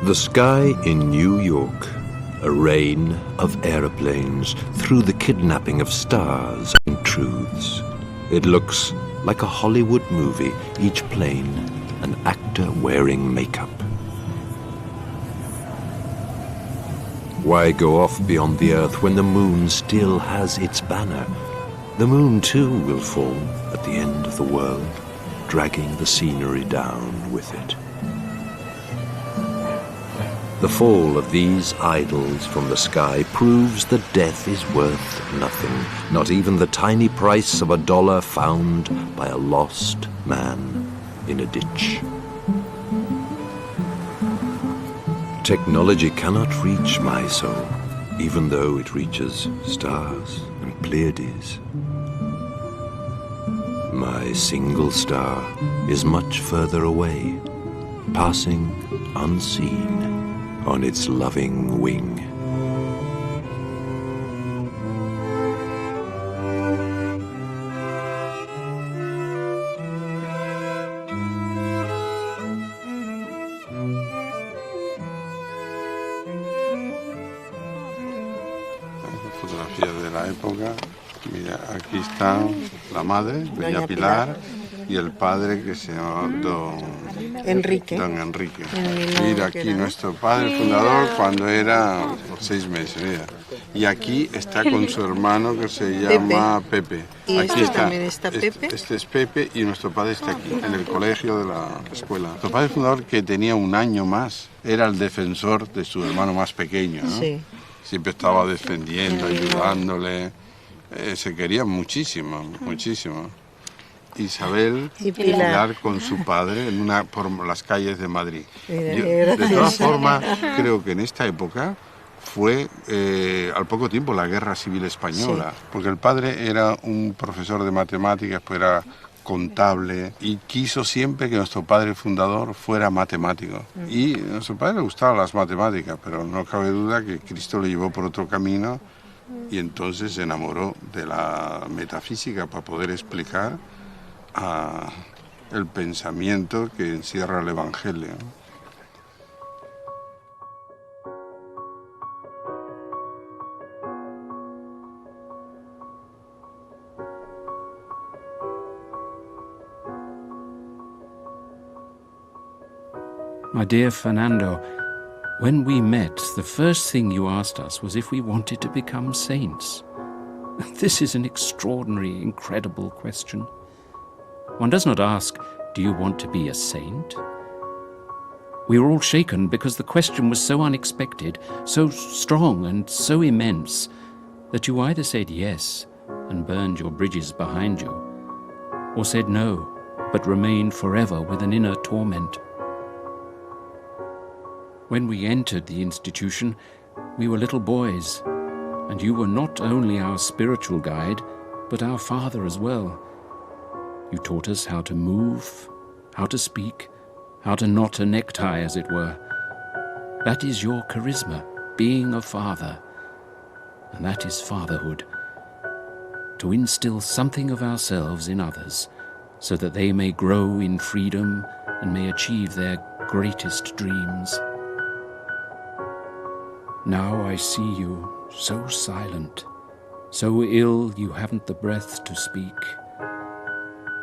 The sky in New York, a rain of aeroplanes through the kidnapping of stars and truths. It looks like a Hollywood movie, each plane an actor wearing makeup. Why go off beyond the earth when the moon still has its banner? The moon too will fall at the end of the world, dragging the scenery down with it. The fall of these idols from the sky proves that death is worth nothing, not even the tiny price of $1 found by a lost man in a ditch. Technology cannot reach my soul, even though it reaches stars and Pleiades. My single star is much further away, passing unseen on its loving wing. Fotografías de la época. Mira, aquí está la madre, Doña Pilar, y el padre que se llama Don Enrique. Mira aquí nuestro padre fundador cuando era 6 meses, mira. Y aquí está con su hermano que se llama Pepe. Y aquí también está Pepe. Este es Pepe y nuestro padre está aquí, en el colegio de la escuela. Nuestro padre fundador, que tenía 1 año más, era el defensor de su hermano más pequeño, ¿no? Sí. Siempre estaba defendiendo, ayudándole. Se querían muchísimo, muchísimo. Isabel y Pilar con su padre por las calles de Madrid. De todas formas, creo que en esta época fue al poco tiempo la Guerra Civil Española, sí. Porque el padre era un profesor de matemáticas, pues era contable y quiso siempre que nuestro padre fundador fuera matemático. Y a nuestro padre le gustaban las matemáticas, pero no cabe duda que Cristo lo llevó por otro camino y entonces se enamoró de la metafísica para poder explicar el pensamiento que encierra el Evangelio. My dear Fernando, when we met, the first thing you asked us was if we wanted to become saints. This is an extraordinary, incredible question. One does not ask, do you want to be a saint? We were all shaken because the question was so unexpected, so strong and so immense, that you either said yes and burned your bridges behind you, or said no, but remained forever with an inner torment. When we entered the institution, we were little boys, and you were not only our spiritual guide, but our father as well. You taught us how to move, how to speak, how to knot a necktie, as it were. That is your charisma, being a father, and that is fatherhood. To instill something of ourselves in others, so that they may grow in freedom and may achieve their greatest dreams. Now I see you so silent, so ill you haven't the breath to speak.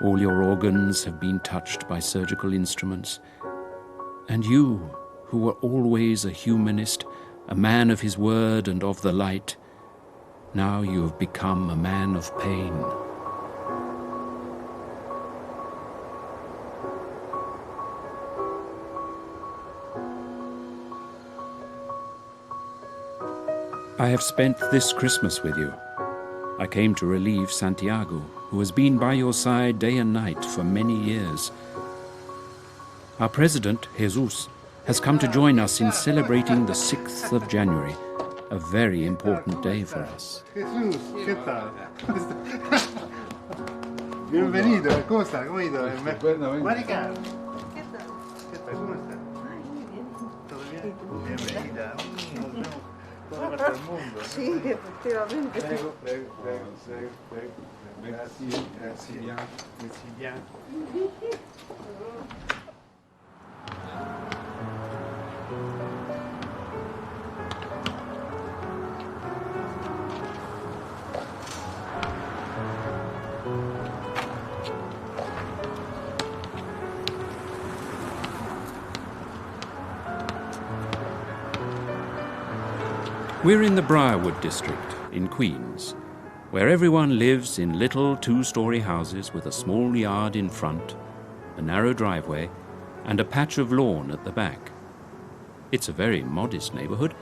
All your organs have been touched by surgical instruments. And you, who were always a humanist, a man of his word and of the light, now you have become a man of pain. I have spent this Christmas with you. I came to relieve Santiago, who has been by your side day and night for many years. Our president, Jesus, has come to join us in celebrating the 6th of January, a very important day for us. Jesus, ¿qué tal? Bienvenido, ¿cómo está? ¿Cómo ha ido? Marica. ¿Qué tal? ¿Qué tal? ¿Cómo está? ¿Todo bien? Bienvenida. Nos vemos toda parte del mundo. Sí, efectivamente. Prego. Merci bien. We're in the Briarwood district in Queens, where everyone lives in little two-story houses with a small yard in front, a narrow driveway, and a patch of lawn at the back. It's a very modest neighborhood,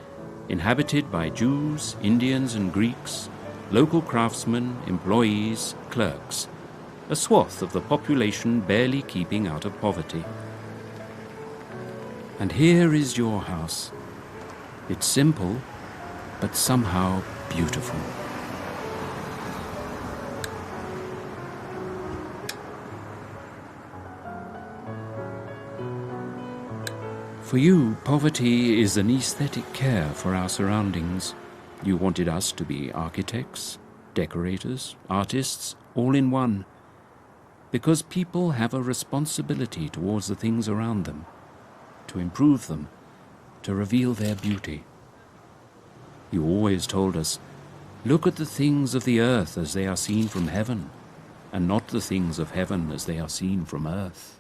inhabited by Jews, Indians and Greeks, local craftsmen, employees, clerks, a swath of the population barely keeping out of poverty. And here is your house. It's simple, but somehow beautiful. For you, poverty is an aesthetic care for our surroundings. You wanted us to be architects, decorators, artists, all in one. Because people have a responsibility towards the things around them, to improve them, to reveal their beauty. You always told us, look at the things of the earth as they are seen from heaven, and not the things of heaven as they are seen from earth.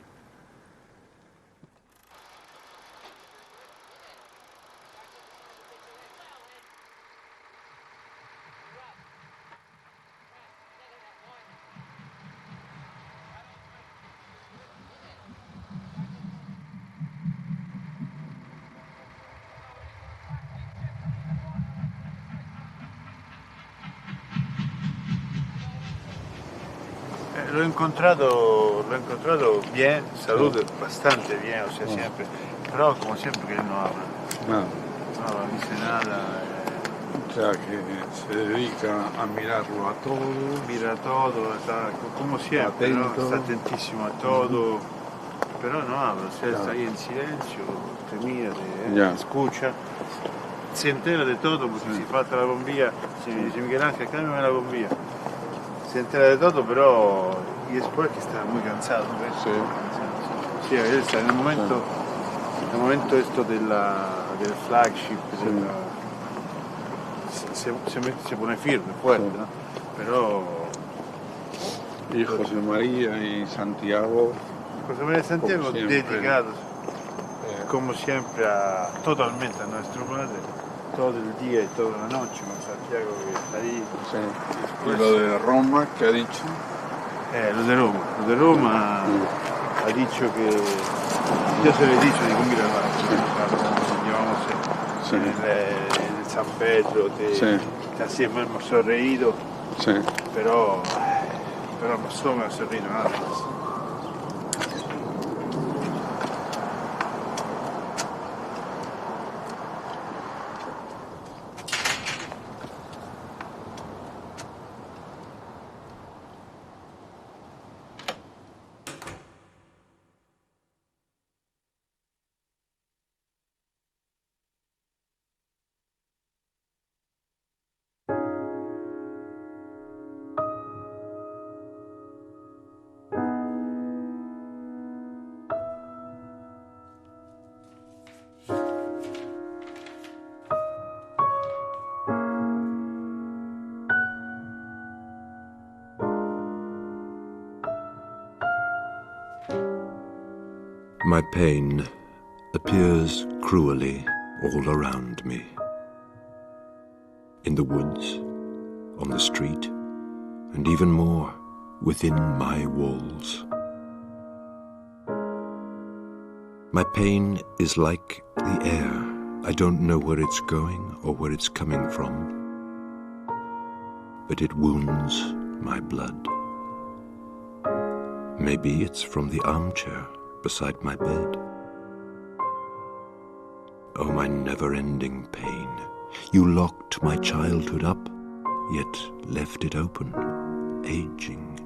L'ho incontrato bien, saludo bastante bien, o sea, siempre, pero como siempre que él no habla. Nada. No dice nada. O sea, que se dedica a mirarlo a todo. Mira todo, está como siempre, ¿no? Está atentísimo a todo, pero no habla, o sea, está ahí en silencio, te mira, te escucha, se entera de todo, porque si falta la bombilla, si dice Miguel Ángel, cámbiame la bombilla. Se entera de todo, pero y después que está muy cansado, ¿ves? Sí. Sí, él está en el momento esto del flagship, se pone firme, fuerte, ¿no? Pero Y José María y Santiago. José María y Santiago dedicados, como siempre, totalmente a nuestro padre, todo el día y toda la noche, con Santiago que está ahí. Sí. Y lo de Roma, ¿qué ha dicho? Lo de Roma ha dicho que yo se lo he dicho, digo, mira, llevamos el San Pedro, así hemos sonreído, pero no solo hemos sonreído nada más. My pain appears cruelly all around me. In the woods, on the street, and even more within my walls. My pain is like the air. I don't know where it's going or where it's coming from, but it wounds my blood. Maybe it's from the armchair beside my bed. Oh, my never-ending pain. You locked my childhood up, yet left it open, aging.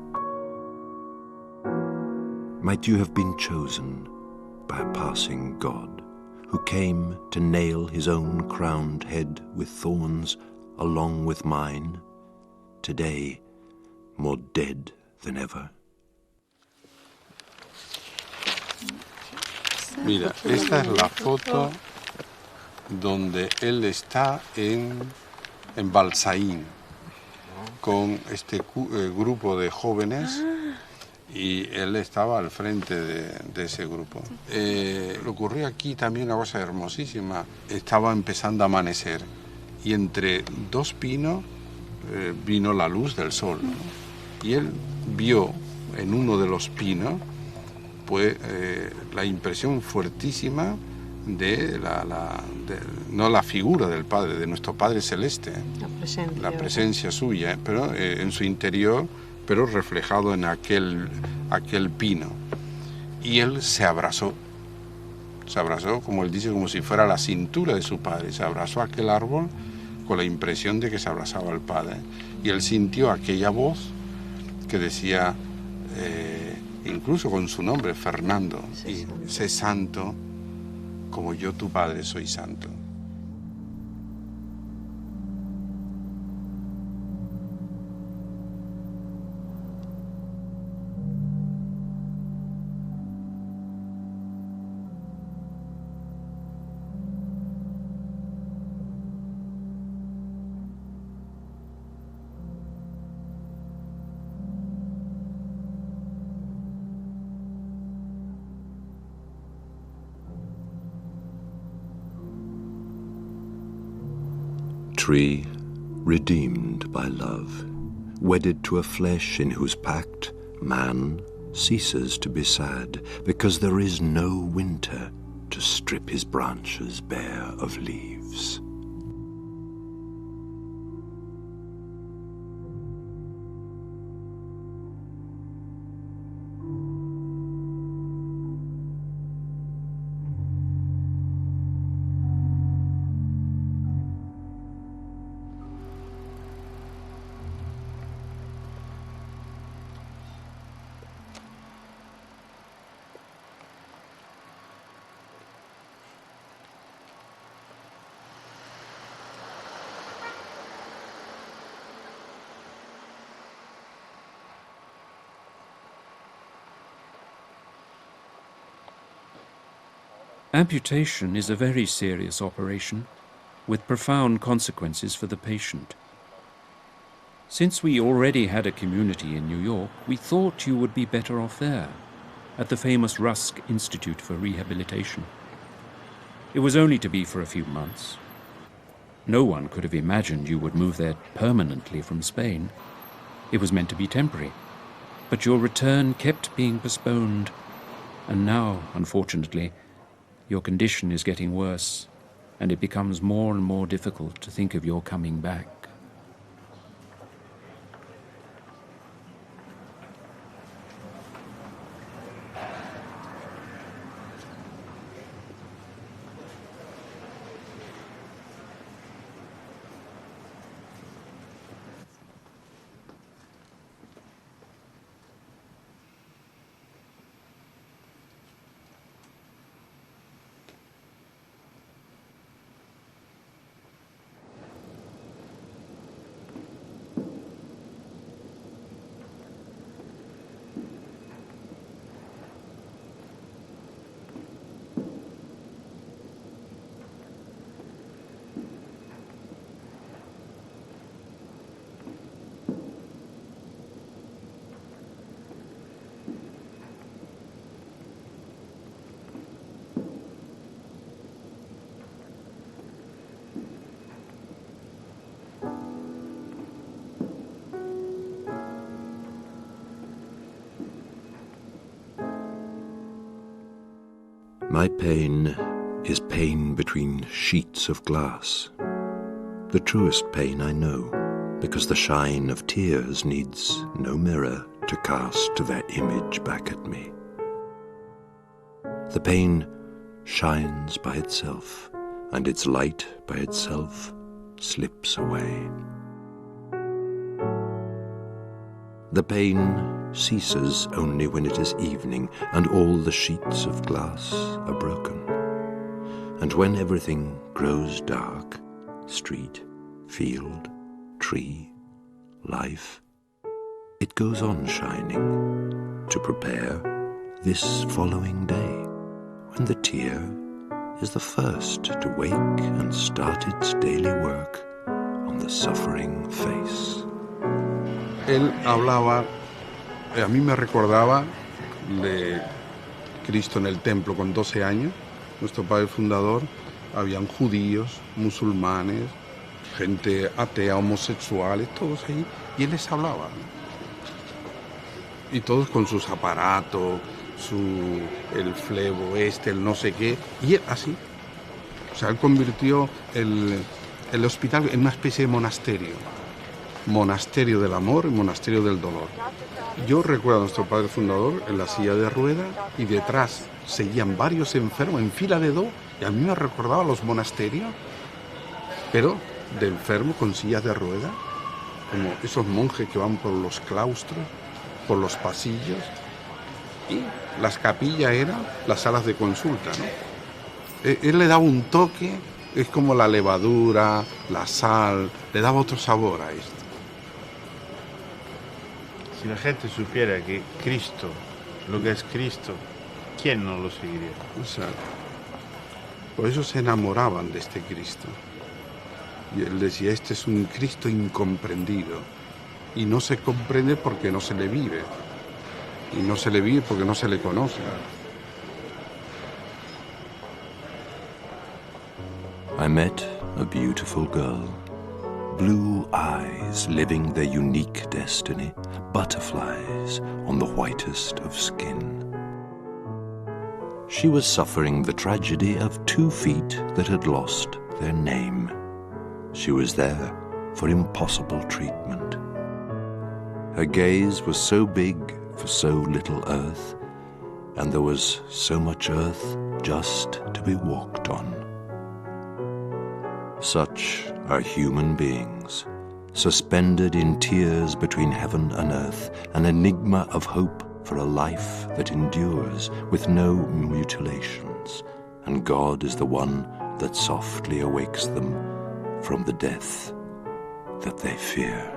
Might you have been chosen by a passing God, who came to nail his own crowned head with thorns along with mine, today more dead than ever? Mira, esta es la foto donde él está en Balsaín con este grupo de jóvenes y él estaba al frente de ese grupo. Ocurrió aquí también una cosa hermosísima. Estaba empezando a amanecer y entre dos pinos vino la luz del sol, ¿no? Y él vio en uno de los pinos pues la impresión fuertísima de no la figura del Padre, de nuestro Padre Celeste, la presencia suya, pero en su interior, pero reflejado en aquel pino. Y él se abrazó, como él dice, como si fuera la cintura de su Padre, se abrazó a aquel árbol con la impresión de que se abrazaba al Padre. Y él sintió aquella voz que decía, incluso con su nombre, Fernando, y sé santo como yo, tu Padre, soy santo. Tree, redeemed by love, wedded to a flesh in whose pact man ceases to be sad, because there is no winter to strip his branches bare of leaves. Amputation is a very serious operation, with profound consequences for the patient. Since we already had a community in New York, we thought you would be better off there, at the famous Rusk Institute for Rehabilitation. It was only to be for a few months. No one could have imagined you would move there permanently from Spain. It was meant to be temporary, but your return kept being postponed, and now, unfortunately, your condition is getting worse, and it becomes more and more difficult to think of your coming back. My pain is pain between sheets of glass. The truest pain I know, because the shine of tears needs no mirror to cast their image back at me. The pain shines by itself, and its light by itself slips away. The pain ceases only when it is evening and all the sheets of glass are broken. And when everything grows dark, street, field, tree, life, it goes on shining to prepare this following day, when the tear is the first to wake and start its daily work on the suffering face. Él hablaba, a mí me recordaba de Cristo en el templo con 12 años, nuestro padre fundador. Habían judíos, musulmanes, gente atea, homosexuales, todos ahí, y él les hablaba. Y todos con sus aparatos, el flebo el no sé qué, y él así. O sea, él convirtió el hospital en una especie de monasterio. Monasterio del amor y monasterio del dolor. Yo recuerdo a nuestro padre fundador en la silla de rueda y detrás seguían varios enfermos en fila de dos, y a mí me recordaba los monasterios, pero de enfermos con sillas de rueda, como esos monjes que van por los claustros, por los pasillos, y las capillas eran las salas de consulta, ¿no? Él le daba un toque, es como la levadura, la sal, le daba otro sabor a esto. Si la gente supiera que Cristo, lo que es Cristo, ¿quién no lo seguiría? Exacto. Por eso se enamoraban de este Cristo. Y él decía, este es un Cristo incomprendido. Y no se comprende porque no se le vive. Y no se le vive porque no se le conoce. I met a beautiful girl. Blue eyes living their unique destiny, butterflies on the whitest of skin. She was suffering the tragedy of 2 feet that had lost their name. She was there for impossible treatment. Her gaze was so big for so little earth, and there was so much earth just to be walked on. Such are human beings, suspended in tears between heaven and earth, an enigma of hope for a life that endures with no mutilations, and God is the one that softly awakes them from the death that they fear.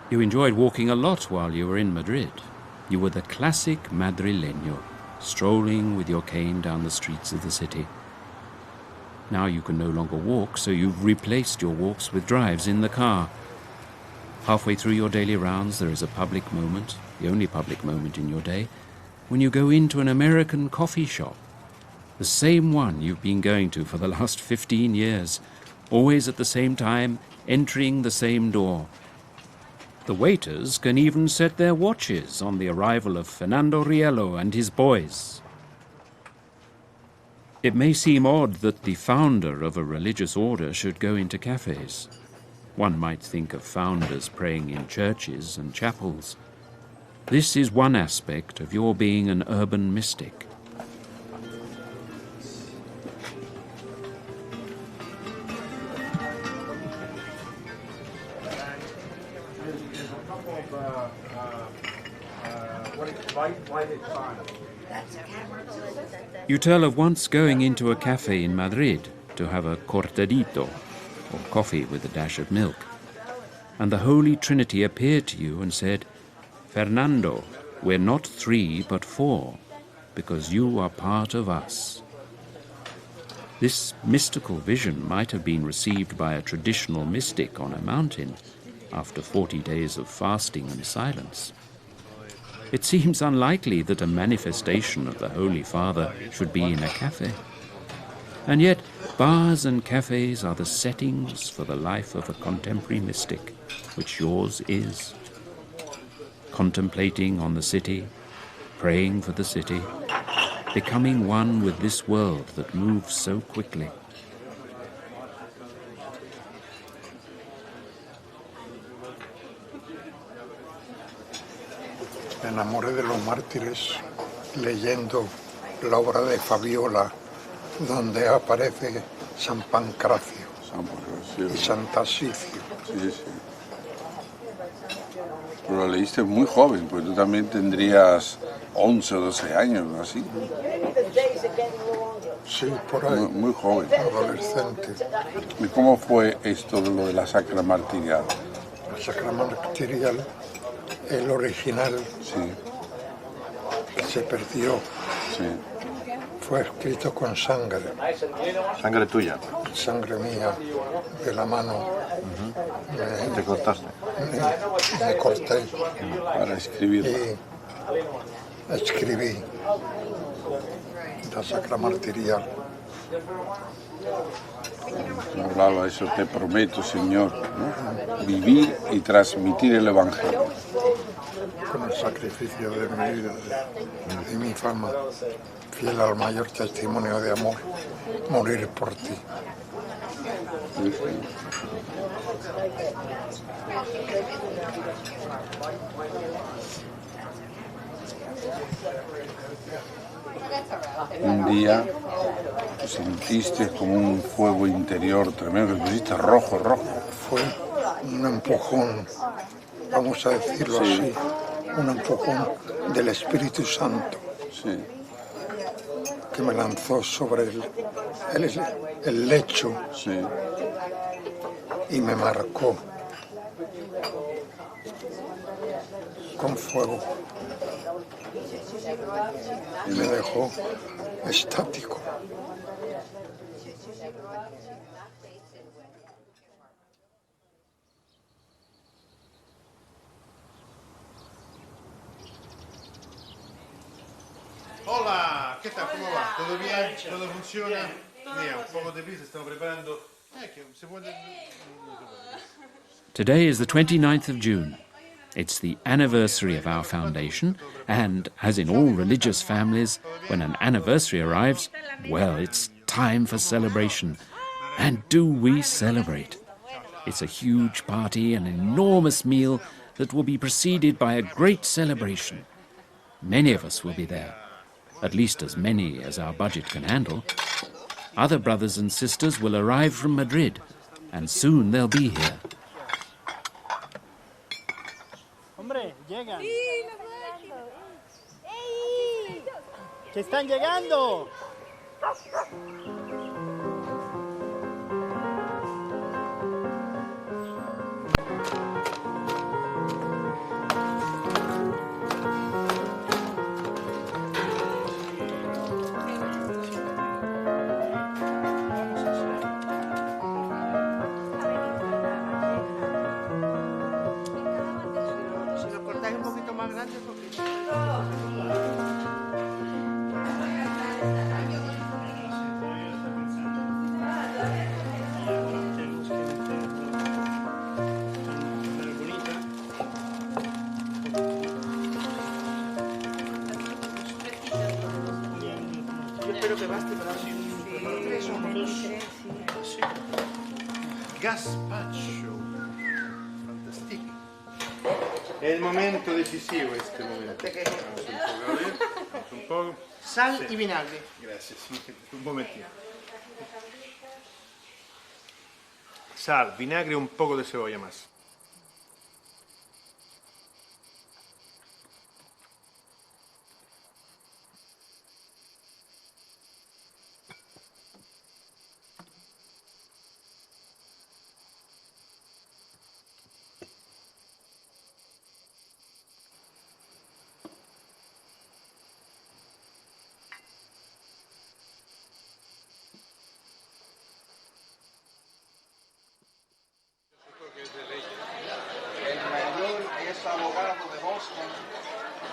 You enjoyed walking a lot while you were in Madrid. You were the classic madrileño, strolling with your cane down the streets of the city. Now you can no longer walk, so you've replaced your walks with drives in the car. Halfway through your daily rounds, there is a public moment, the only public moment in your day, when you go into an American coffee shop. The same one you've been going to for the last 15 years, always at the same time, entering the same door. The waiters can even set their watches on the arrival of Fernando Rielo and his boys. It may seem odd that the founder of a religious order should go into cafes. One might think of founders praying in churches and chapels. This is one aspect of your being an urban mystic. You tell of once going into a cafe in Madrid to have a cortadito, or coffee with a dash of milk, and the Holy Trinity appeared to you and said, "Fernando, we're not 3 but 4, because you are part of us." This mystical vision might have been received by a traditional mystic on a mountain after 40 days of fasting and silence. It seems unlikely that a manifestation of the Holy Father should be in a cafe. And yet, bars and cafes are the settings for the life of a contemporary mystic, which yours is. Contemplating on the city, praying for the city, becoming one with this world that moves so quickly. Me enamoré de los mártires leyendo la obra de Fabiola, donde aparece San Pancracio y San Tarsicio. Sí, sí. Pero lo leíste muy joven, pues tú también tendrías 11 o 12 años, ¿no? Así. Sí, por ahí. Muy joven. Adolescente. ¿Y cómo fue esto de lo de la Sacra Martirial? La Sacra Martirial, el original, Sí, se perdió. sí. Fue escrito con sangre, Sangre tuya. sangre mía, de la mano. Te cortaste. Me corté Para escribirlo. y escribí la Sacra Martirial. Hablaba eso, te prometo, Señor, ¿no? Vivir y transmitir el Evangelio. Con el sacrificio de mi vida, de mi fama, fiel al mayor testimonio de amor, morir por ti. Un día te sentiste como un fuego interior tremendo, te pusiste rojo. Fue un empujón, vamos a decirlo así, un empujón del Espíritu Santo Sí, que me lanzó sobre el lecho sí. y me marcó con fuego. Y me dejó estático. Hola, ¿qué tal? ¿Cómo va? ¿Todo bien? ¿Todo funciona? Mira, un poco de prisa, estamos preparando. Que se puede... Today is the 29th of June. It's the anniversary of our foundation, and, as in all religious families, when an anniversary arrives, well, it's time for celebration. And do we celebrate? It's a huge party, an enormous meal that will be preceded by a great celebration. Many of us will be there, at least as many as our budget can handle. Other brothers and sisters will arrive from Madrid, and soon they'll be here. Hombre, llegan. ¡Que están llegando! Gazpacho. Fantastico. È il momento decisivo este momento. Vamos un poco. Sal y vinagre. Gracias. Un momentino. Sal, vinagre y un poco de cebolla más.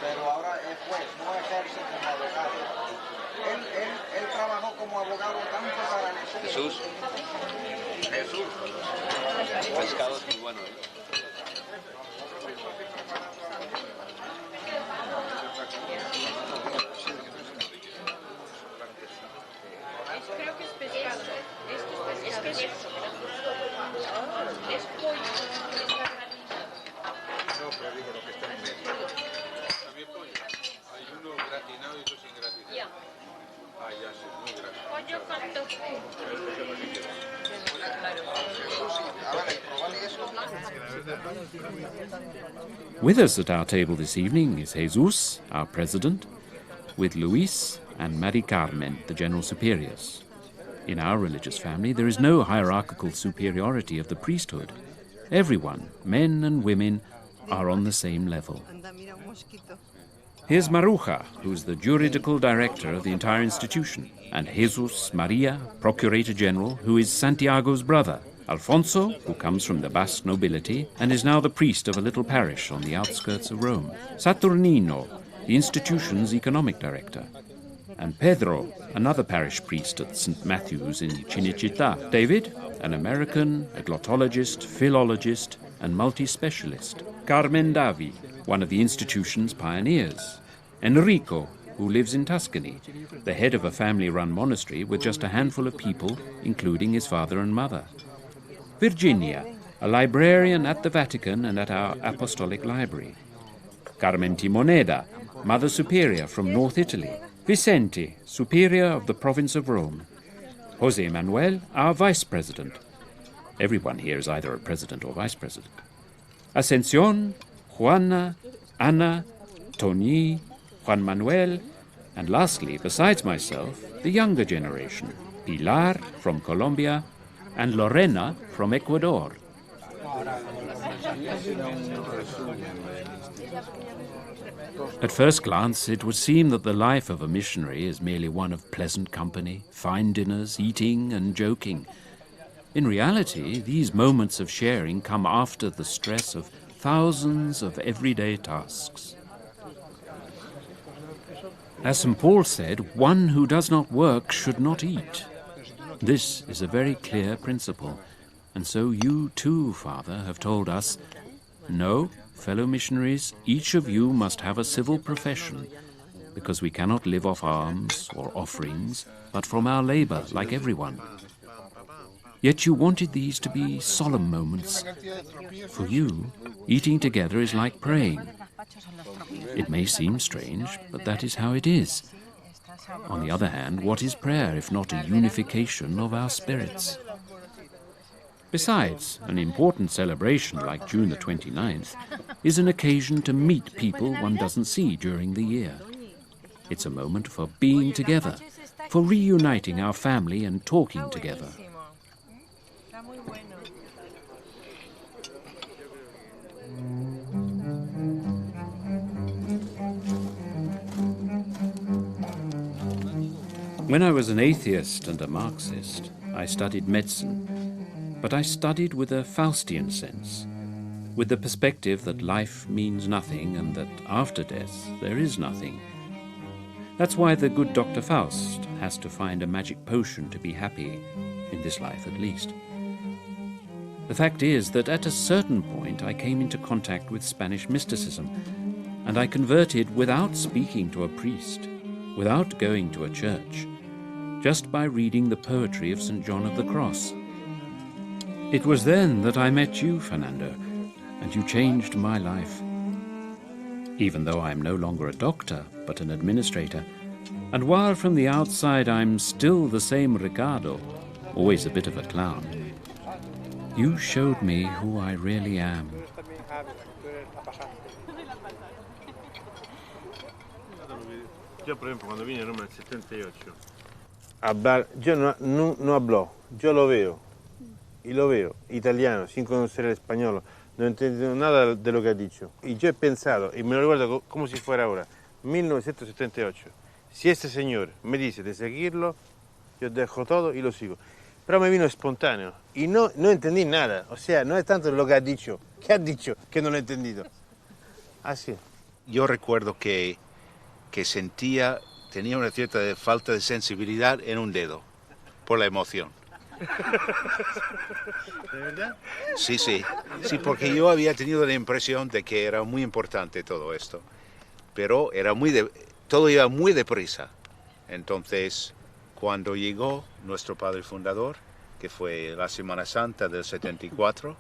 Pero ahora es juez, no ejerce como abogado. Él trabajó como abogado tanto para Jesús. El pescado es muy bueno. Creo que es pescado. Es pescado. Es pollo. No, pero digo lo que está en medio. También pollo. Hay uno gratinado y otro sin gratinar. Ya. Ah, ya sé, muy gratinado. Pollo con tofu. With us at our table this evening is Jesus, our president, with Luis, and Mari Carmen, the general superiors. In our religious family, there is no hierarchical superiority of the priesthood. Everyone, men and women, are on the same level. Here's Maruja, who's the juridical director of the entire institution, and Jesus Maria, Procurator General, who is Santiago's brother, Alfonso, who comes from the Basque nobility and is now the priest of a little parish on the outskirts of Rome, Saturnino, the institution's economic director, and Pedro, another parish priest at St. Matthew's in Cinecittà. David, an American, a glottologist, philologist, and multi-specialist. Carmen Davi, one of the institution's pioneers. Enrico, who lives in Tuscany, the head of a family-run monastery with just a handful of people, including his father and mother. Virginia, a librarian at the Vatican and at our Apostolic Library. Carmen Timoneda, Mother Superior from North Italy. Vicente, Superior of the province of Rome. Jose Manuel, our Vice President. Everyone here is either a president or vice president. Ascensión, Juana, Ana, Tony, Juan Manuel, and lastly, besides myself, the younger generation, Pilar from Colombia and Lorena from Ecuador. At first glance, it would seem that the life of a missionary is merely one of pleasant company, fine dinners, eating and joking. In reality, these moments of sharing come after the stress of thousands of everyday tasks. As St. Paul said, one who does not work should not eat. This is a very clear principle, and so you too, Father, have told us, no, fellow missionaries, each of you must have a civil profession, because we cannot live off alms or offerings, but from our labor, like everyone. Yet you wanted these to be solemn moments. For you, eating together is like praying. It may seem strange, but that is how it is. On the other hand, what is prayer if not a unification of our spirits? Besides, an important celebration like June the 29th is an occasion to meet people one doesn't see during the year. It's a moment for being together, for reuniting our family and talking together. When I was an atheist and a Marxist, I studied medicine, but I studied with a Faustian sense, with the perspective that life means nothing and that after death there is nothing. That's why the good Dr. Faust has to find a magic potion to be happy, in this life at least. The fact is that at a certain point I came into contact with Spanish mysticism, and I converted without speaking to a priest, without going to a church, just by reading the poetry of St. John of the Cross. It was then that I met you, Fernando, and you changed my life. Even though I'm no longer a doctor, but an administrator, and while from the outside I'm still the same Riccardo, always a bit of a clown, you showed me who I really am. Yo, por ejemplo, cuando vine a Roma en el 78, yo no hablo, yo lo veo, y lo veo, italiano, sin conocer el español, no entiendo nada de lo que ha dicho. Y yo he pensado, y me lo recuerdo como si fuera ahora, 1978, si este señor me dice de seguirlo, yo dejo todo y lo sigo. Pero me vino espontáneo, y no entendí nada, o sea, no es tanto lo que ha dicho, que no lo he entendido. Así. Yo recuerdo que tenía una cierta falta de sensibilidad en un dedo, por la emoción. ¿De verdad? Sí, porque yo había tenido la impresión de que era muy importante todo esto, pero todo iba muy deprisa. Entonces, cuando llegó nuestro padre fundador, que fue la Semana Santa del 74,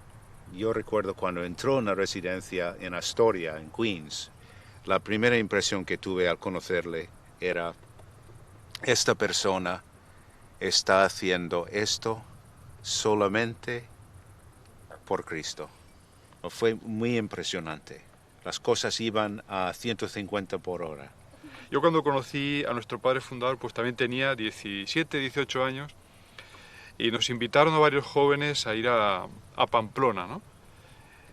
yo recuerdo cuando entró en la residencia en Astoria, en Queens, la primera impresión que tuve al conocerle era, esta persona está haciendo esto solamente por Cristo. Fue muy impresionante. Las cosas iban a 150 por hora. Yo cuando conocí a nuestro padre fundador, pues también tenía 17, 18 años, y nos invitaron a varios jóvenes a ir a Pamplona, ¿no?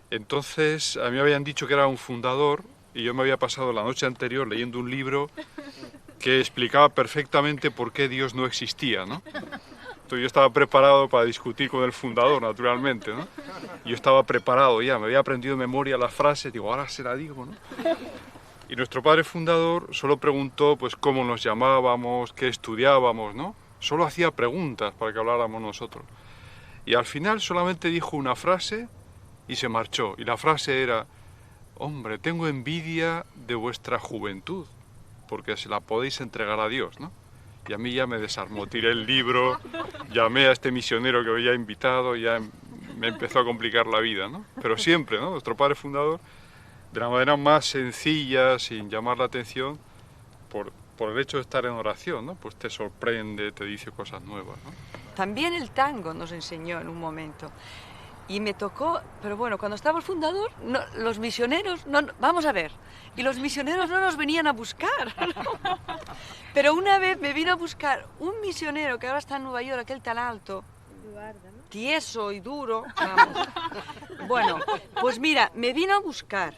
Entonces, a mí me habían dicho que era un fundador, y yo me había pasado la noche anterior leyendo un libro que explicaba perfectamente por qué Dios no existía, ¿no? Entonces yo estaba preparado para discutir con el fundador, naturalmente, ¿no? Yo estaba preparado ya, me había aprendido de memoria la frase, digo, ahora se la digo, ¿no? Y nuestro padre fundador solo preguntó, pues, cómo nos llamábamos, qué estudiábamos, ¿no? Solo hacía preguntas para que habláramos nosotros. Y al final solamente dijo una frase y se marchó. Y la frase era, hombre, tengo envidia de vuestra juventud, porque se la podéis entregar a Dios, ¿no? Y a mí ya me desarmó, tiré el libro, llamé a este misionero que había invitado, ya me empezó a complicar la vida, ¿no? Pero siempre, ¿no? Nuestro padre fundador, de la manera más sencilla, sin llamar la atención, por el hecho de estar en oración, ¿no? Pues te sorprende, te dice cosas nuevas, ¿no? También el tango nos enseñó en un momento. Y me tocó, pero bueno, cuando estaba el fundador, no, los misioneros, vamos a ver, y los misioneros no nos venían a buscar, ¿no? Pero una vez me vino a buscar un misionero que ahora está en Nueva York, aquel tan alto, tieso y duro, vamos. Bueno, pues mira, me vino a buscar.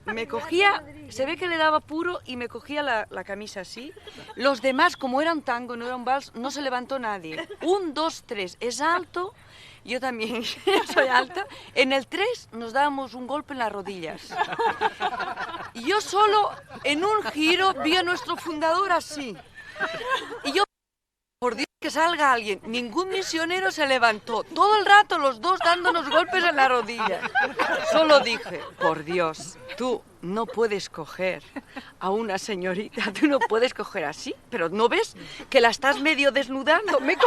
Me cogía, se ve que le daba puro y me cogía la camisa así. Los demás, como era un tango, no era un vals, no se levantó nadie. 1, 2, 3, es alto, yo también soy alta. En el 3 nos dábamos un golpe en las rodillas. Y yo solo, en un giro, vi a nuestro fundador así. Y yo, por Dios que salga alguien, ningún misionero se levantó. Todo el rato los dos dándonos golpes en la rodilla. Solo dije, por Dios, tú no puedes coger a una señorita, tú no puedes coger así, pero ¿no ves que la estás medio desnudando? Me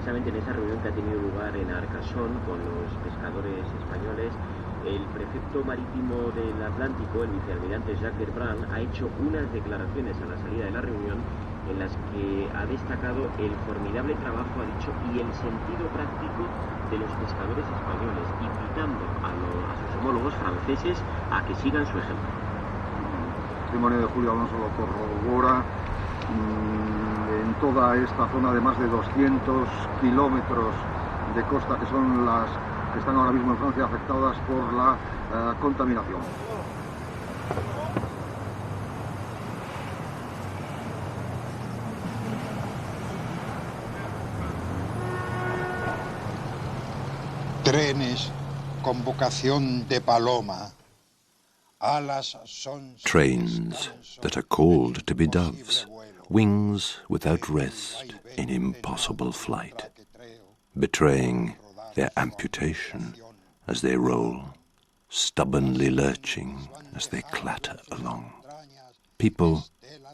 Precisamente en esa reunión que ha tenido lugar en Arcachón con los pescadores españoles, el prefecto marítimo del Atlántico, el vicealmirante Jacques Berbrand, ha hecho unas declaraciones a la salida de la reunión en las que ha destacado el formidable trabajo, ha dicho, y el sentido práctico de los pescadores españoles, invitando a sus homólogos franceses a que sigan su ejemplo. El testimonio de Julio Alonso lo corrobora. En toda esta zona de más de 200 kilómetros de costa, que son las que están ahora mismo en Francia afectadas por la contaminación. Trenes con vocación de paloma. Alas son Trains that are called to be doves, wings without rest in impossible flight, betraying their amputation as they roll, stubbornly lurching as they clatter along. People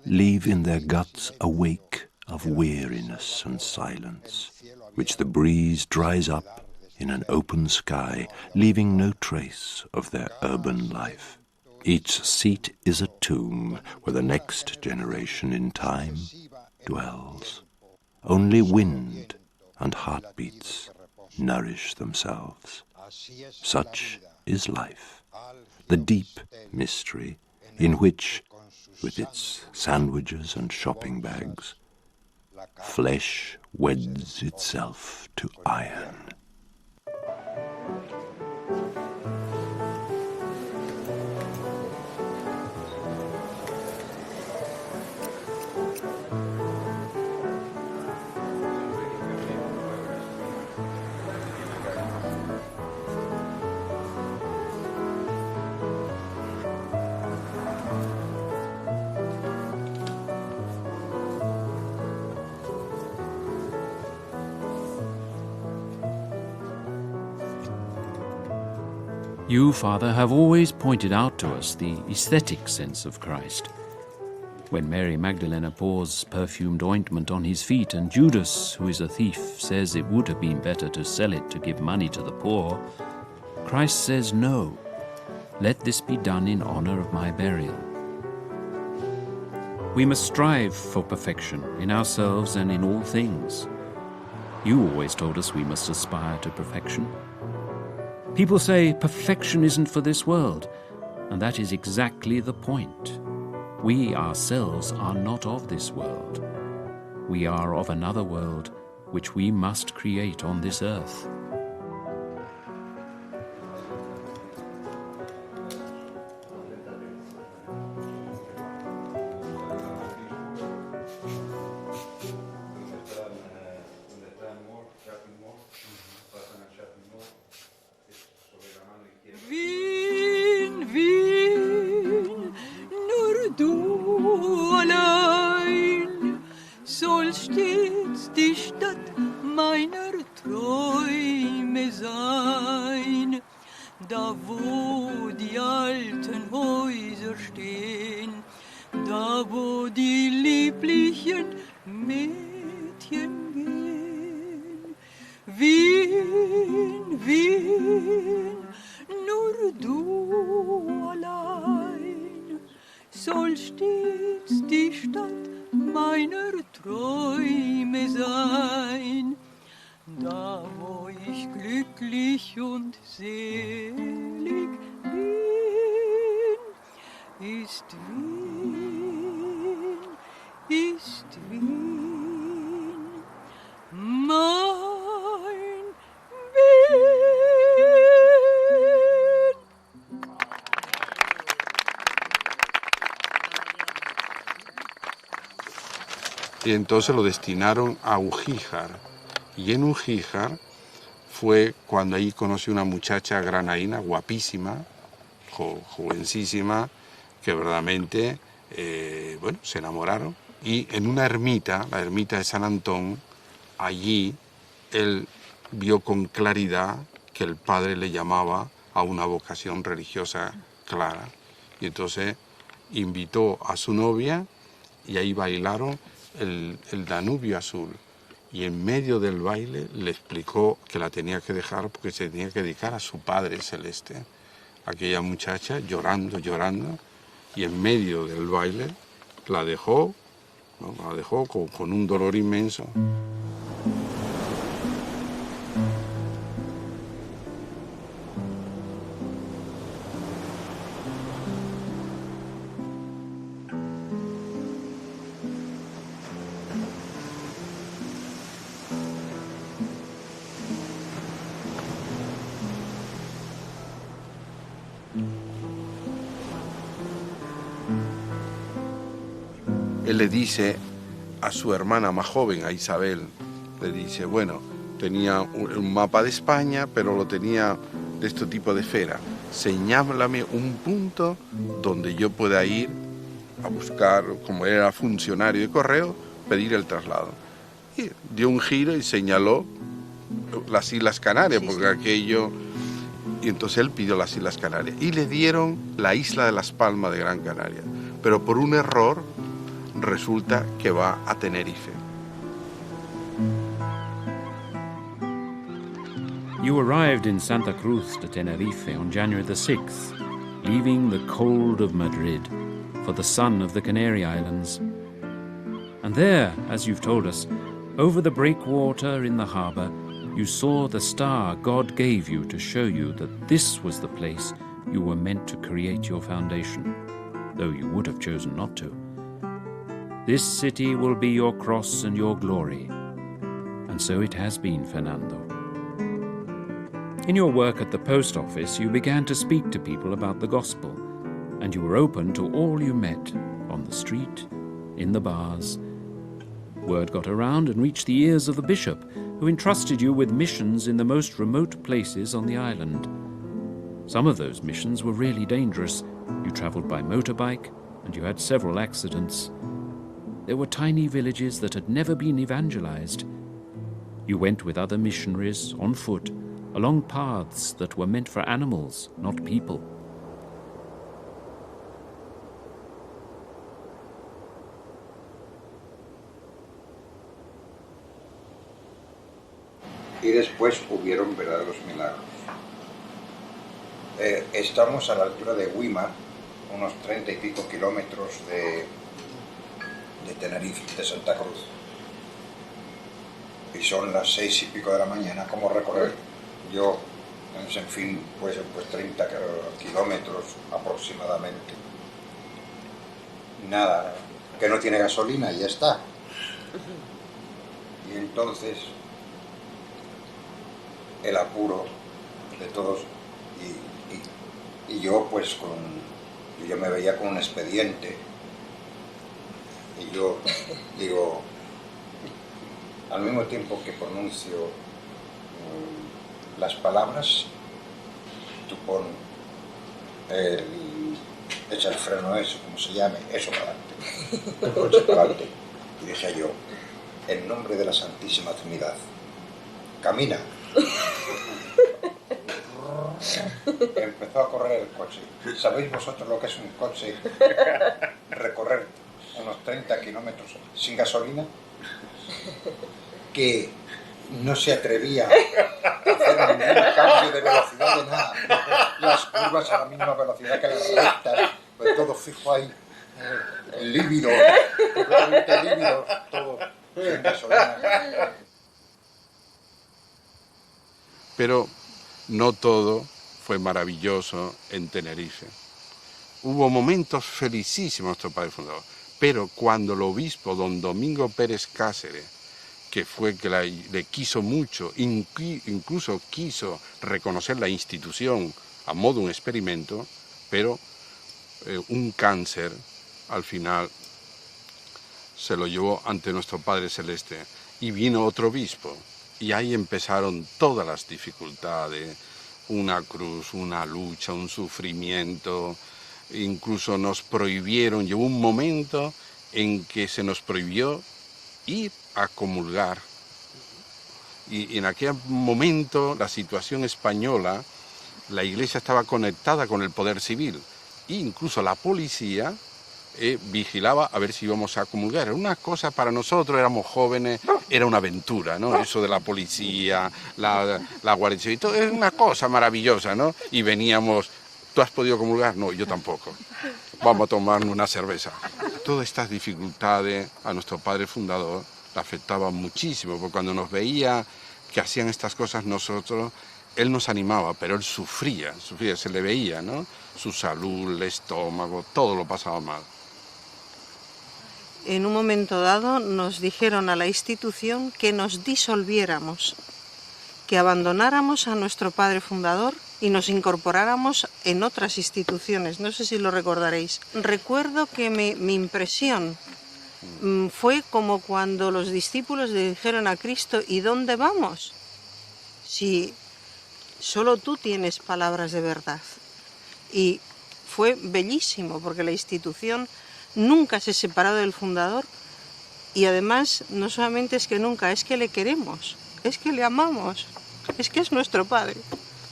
leave in their guts a wake of weariness and silence, which the breeze dries up in an open sky, leaving no trace of their urban life. Each seat is a tomb where the next generation in time dwells. Only wind and heartbeats nourish themselves. Such is life, the deep mystery in which, with its sandwiches and shopping bags, flesh weds itself to iron. You, Father, have always pointed out to us the aesthetic sense of Christ. When Mary Magdalene pours perfumed ointment on his feet and Judas, who is a thief, says it would have been better to sell it to give money to the poor, Christ says, "No, let this be done in honor of my burial." We must strive for perfection in ourselves and in all things. You always told us we must aspire to perfection. People say perfection isn't for this world, and that is exactly the point. We ourselves are not of this world. We are of another world which we must create on this earth. Y entonces lo destinaron a Ugíjar. Y en Ugíjar fue cuando ahí conoció una muchacha granaína, guapísima, jovencísima, que verdaderamente, bueno, se enamoraron. Y en una ermita, la ermita de San Antón, allí él vio con claridad que el padre le llamaba a una vocación religiosa clara. Y entonces invitó a su novia y ahí bailaron el Danubio Azul. Y en medio del baile le explicó que la tenía que dejar porque se tenía que dedicar a su Padre Celeste. Aquella muchacha llorando, llorando, y en medio del baile la dejó, ¿no? La dejó con un dolor inmenso. Él le dice a su hermana más joven, a Isabel, le dice, bueno, tenía un mapa de España, pero lo tenía de este tipo de esfera. Señálame un punto donde yo pueda ir a buscar, como era funcionario de correo, pedir el traslado. Y dio un giro y señaló las Islas Canarias, porque aquello... Y entonces él pidió las Islas Canarias. Y le dieron la isla de Las Palmas de Gran Canaria. Pero por un error resulta que va a Tenerife. You arrived in Santa Cruz de Tenerife on January the 6th, leaving the cold of Madrid for the sun of the Canary Islands. And there, as you've told us, over the breakwater in the harbour, you saw the star God gave you to show you that this was the place you were meant to create your foundation, though you would have chosen not to. This city will be your cross and your glory. And so it has been, Fernando. In your work at the post office, you began to speak to people about the gospel, and you were open to all you met, on the street, in the bars. Word got around and reached the ears of the bishop, who entrusted you with missions in the most remote places on the island. Some of those missions were really dangerous. You travelled by motorbike, and you had several accidents. There were tiny villages that had never been evangelized. You went with other missionaries, on foot, along paths that were meant for animals, not people. Y después hubieron verdaderos milagros. Estamos a la altura de Guimar, unos 30 y pico kilómetros de Tenerife, de Santa Cruz. Y son las 6 y pico de la mañana. ¿Cómo recorrer? Yo, en fin, pues 30 kilómetros aproximadamente. Nada, que no tiene gasolina y ya está. Y entonces el apuro de todos y yo pues yo me veía con un expediente y yo digo, al mismo tiempo que pronuncio las palabras, tú pon echa el freno, eso, como se llame, eso para adelante, el coche para adelante. Y dije yo, en nombre de la Santísima Trinidad, camina. Empezó a correr el coche. ¿Sabéis vosotros lo que es un coche recorrer unos 30 kilómetros sin gasolina? Que no se atrevía a hacer ningún cambio de velocidad de nada. Las curvas a la misma velocidad que las rectas, pues todo fijo ahí, lívido, completamente lívido, todo sin gasolina. Pero no todo fue maravilloso en Tenerife. Hubo momentos felicísimos nuestro padre fundador, pero cuando el obispo don Domingo Pérez Cáceres, que fue que le quiso mucho, incluso quiso reconocer la institución a modo de un experimento, pero un cáncer al final se lo llevó ante nuestro Padre Celeste y vino otro obispo. Y ahí empezaron todas las dificultades, una cruz, una lucha, un sufrimiento, incluso nos prohibieron, llegó un momento en que se nos prohibió ir a comulgar. Y en aquel momento la situación española, la iglesia estaba conectada con el poder civil, e incluso la policía vigilaba a ver si íbamos a comulgar. Era una cosa para nosotros, éramos jóvenes, era una aventura, ¿no? Eso de la policía, la Guardia Civil, todo es una cosa maravillosa, ¿no? Y veníamos, ¿tú has podido comulgar? No, yo tampoco. Vamos a tomarnos una cerveza. Todas estas dificultades a nuestro padre fundador le afectaban muchísimo, porque cuando nos veía que hacían estas cosas nosotros, él nos animaba, pero él sufría, se le veía, ¿no? Su salud, el estómago, todo lo pasaba mal. En un momento dado nos dijeron a la institución que nos disolviéramos, que abandonáramos a nuestro padre fundador y nos incorporáramos en otras instituciones. No sé si lo recordaréis. Recuerdo que mi impresión fue como cuando los discípulos le dijeron a Cristo, ¿y dónde vamos? Si solo tú tienes palabras de verdad. Y fue bellísimo porque la institución nunca se separó del fundador y además no solamente es que nunca, es que le queremos, es que le amamos, es que es nuestro padre.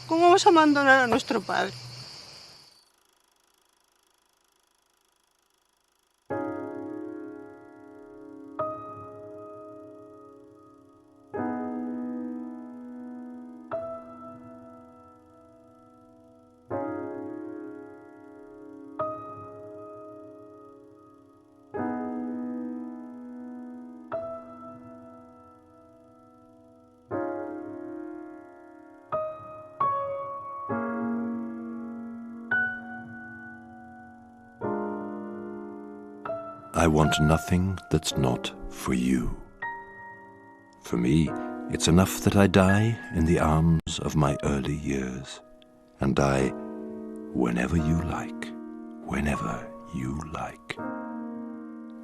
¿Cómo vamos a abandonar a nuestro padre? I want nothing that's not for you. For me, it's enough that I die in the arms of my early years, and die whenever you like, whenever you like.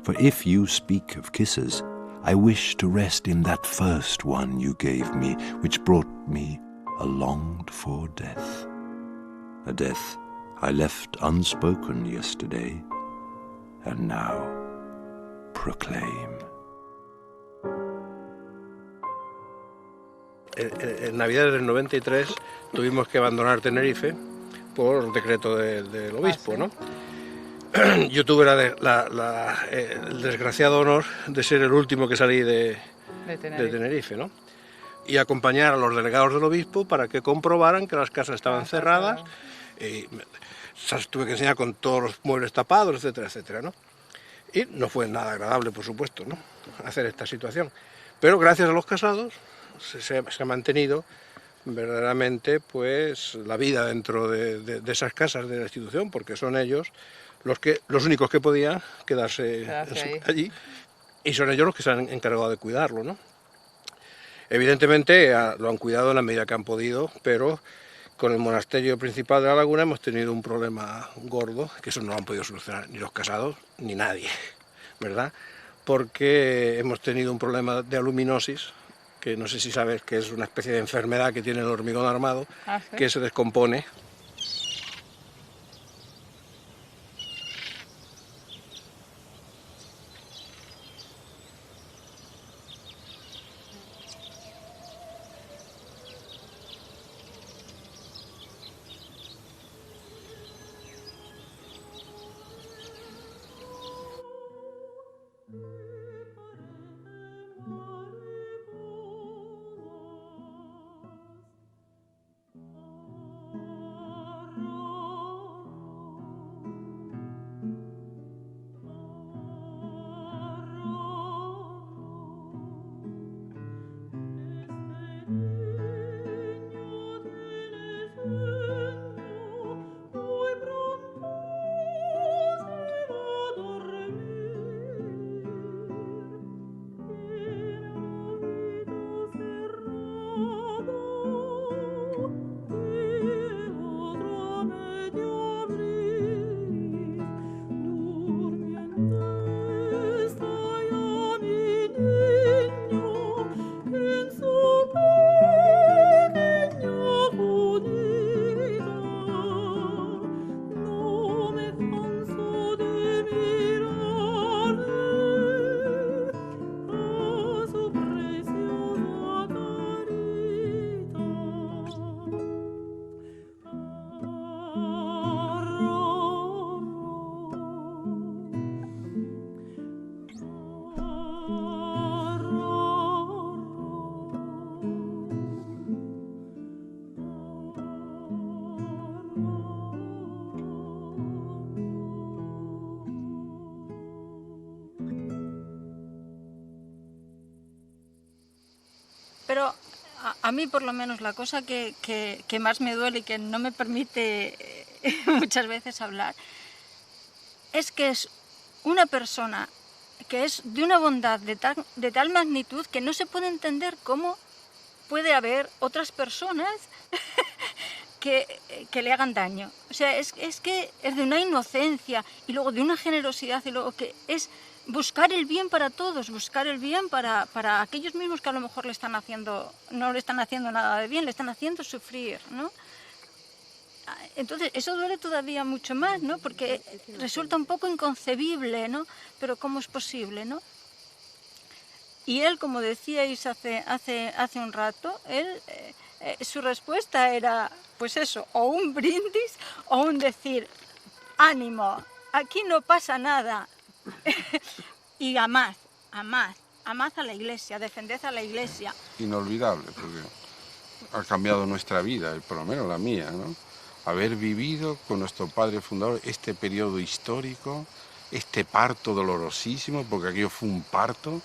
For if you speak of kisses, I wish to rest in that first one you gave me, which brought me a longed-for death. A death I left unspoken yesterday, and now proclaim. En Navidad del 93 tuvimos que abandonar Tenerife por decreto del obispo, ¿no? Yo tuve el desgraciado honor de ser el último que salí de Tenerife, ¿no? Y acompañar a los delegados del obispo para que comprobaran que las casas estaban cerradas. Y tuve que enseñar con todos los muebles tapados, etcétera, etcétera, ¿no? Y no fue nada agradable, por supuesto, ¿no?, hacer esta situación. Pero gracias a los casados se ha mantenido verdaderamente pues la vida dentro de esas casas de la institución, porque son ellos los únicos que podían quedarse allí, y son ellos los que se han encargado de cuidarlo, ¿no? Evidentemente lo han cuidado en la medida que han podido, pero con el monasterio principal de la Laguna hemos tenido un problema gordo, que eso no lo han podido solucionar ni los casados ni nadie, ¿verdad? Porque hemos tenido un problema de aluminosis, que no sé si sabes que es una especie de enfermedad que tiene el hormigón armado, que se descompone. Pero a mí, por lo menos, la cosa que más me duele y que no me permite muchas veces hablar es que es una persona que es de una bondad de tal magnitud que no se puede entender cómo puede haber otras personas que le hagan daño. O sea, es que es de una inocencia y luego de una generosidad y luego que es buscar el bien para todos, buscar el bien para aquellos mismos que a lo mejor no le están haciendo nada de bien, le están haciendo sufrir, ¿no? Entonces, eso duele todavía mucho más, ¿no? Porque resulta un poco inconcebible, ¿no? Pero ¿cómo es posible, no? Y él, como decíais hace un rato, su respuesta era, pues eso, o un brindis o un decir, ánimo, aquí no pasa nada. Y amad a la Iglesia, defended a la Iglesia. Inolvidable, porque ha cambiado nuestra vida, por lo menos la mía, ¿no? Haber vivido con nuestro padre fundador este periodo histórico, este parto dolorosísimo, porque aquello fue un parto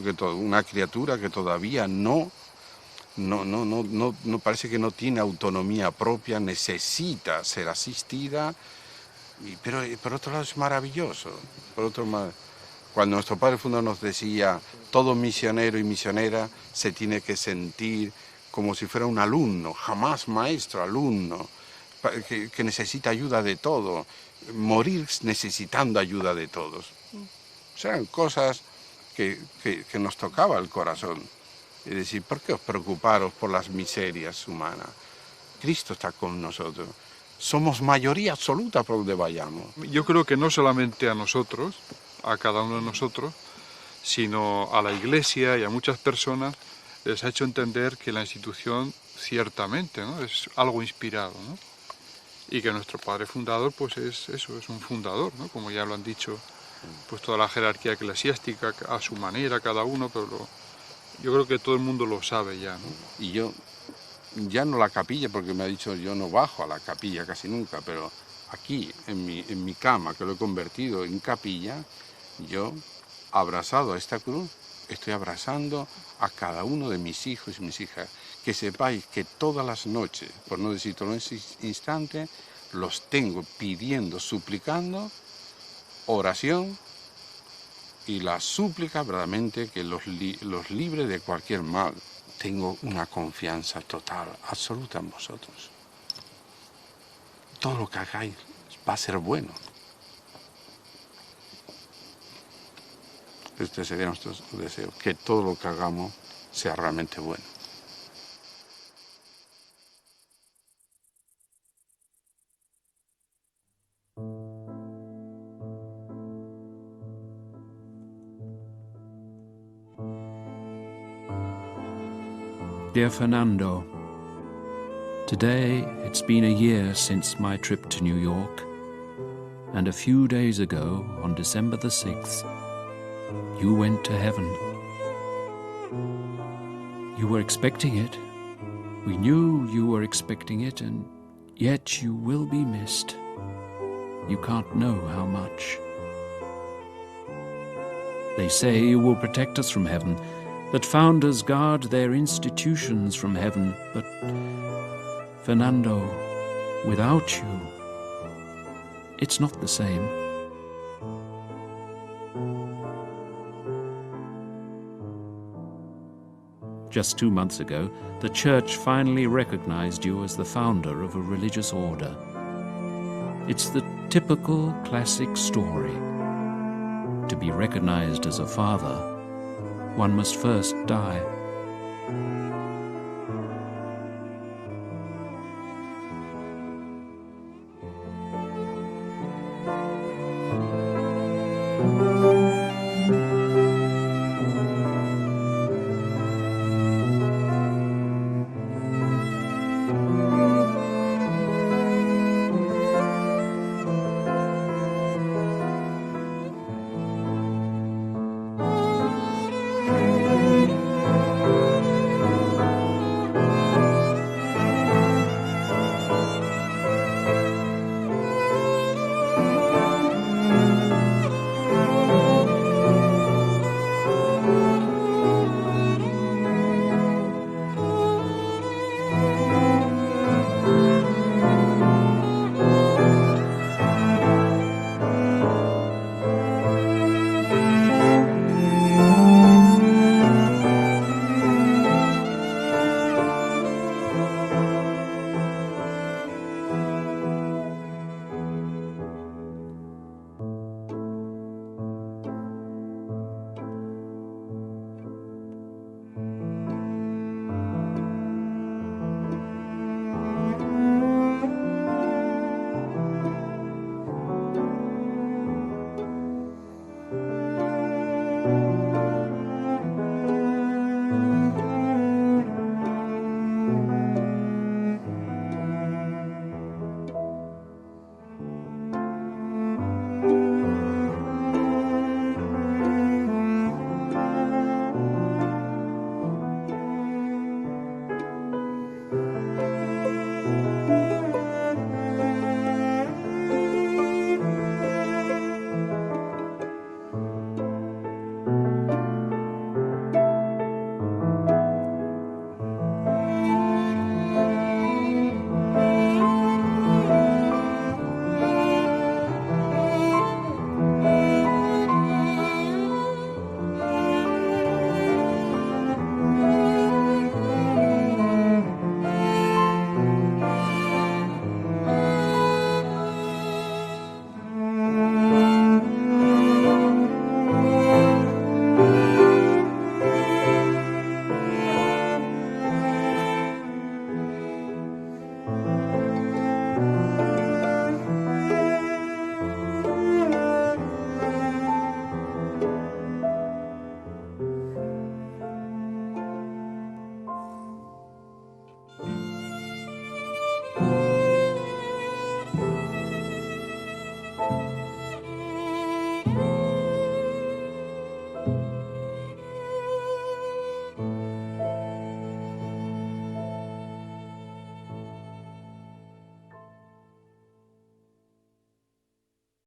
que una criatura que todavía no parece que no tiene autonomía propia, necesita ser asistida, Pero por otro lado es maravilloso. Cuando nuestro padre fundador nos decía, todo misionero y misionera se tiene que sentir como si fuera un alumno, jamás maestro, alumno, que necesita ayuda de todo, morir necesitando ayuda de todos. O sea, eran cosas que nos tocaba el corazón. Es decir, ¿por qué os preocuparos por las miserias humanas? Cristo está con nosotros. Somos mayoría absoluta por donde vayamos. Yo creo que no solamente a nosotros, a cada uno de nosotros, sino a la Iglesia y a muchas personas les ha hecho entender que la institución ciertamente, ¿no?, es algo inspirado, ¿no? Y que nuestro padre fundador pues es eso, es un fundador, ¿no?, como ya lo han dicho pues toda la jerarquía eclesiástica a su manera, cada uno, pero yo creo que todo el mundo lo sabe ya, ¿no? Y yo, ya no la capilla, porque me ha dicho yo no bajo a la capilla casi nunca, pero aquí, en mi cama, que lo he convertido en capilla, yo, abrazado a esta cruz, estoy abrazando a cada uno de mis hijos y mis hijas. Que sepáis que todas las noches, por no decir todo en ese instante, los tengo pidiendo, suplicando, oración, y la súplica verdaderamente que los libre de cualquier mal. Tengo una confianza total, absoluta en vosotros. Todo lo que hagáis va a ser bueno. Este sería nuestro deseo, que todo lo que hagamos sea realmente bueno. Dear Fernando, today it's been a year since my trip to New York, and a few days ago, on December the 6th, you went to heaven. You were expecting it. We knew you were expecting it, and yet you will be missed. You can't know how much. They say you will protect us from heaven, that founders guard their institutions from heaven, but, Fernando, without you, it's not the same. Just 2 months ago, the Church finally recognized you as the founder of a religious order. It's the typical classic story. To be recognized as a father, one must first die.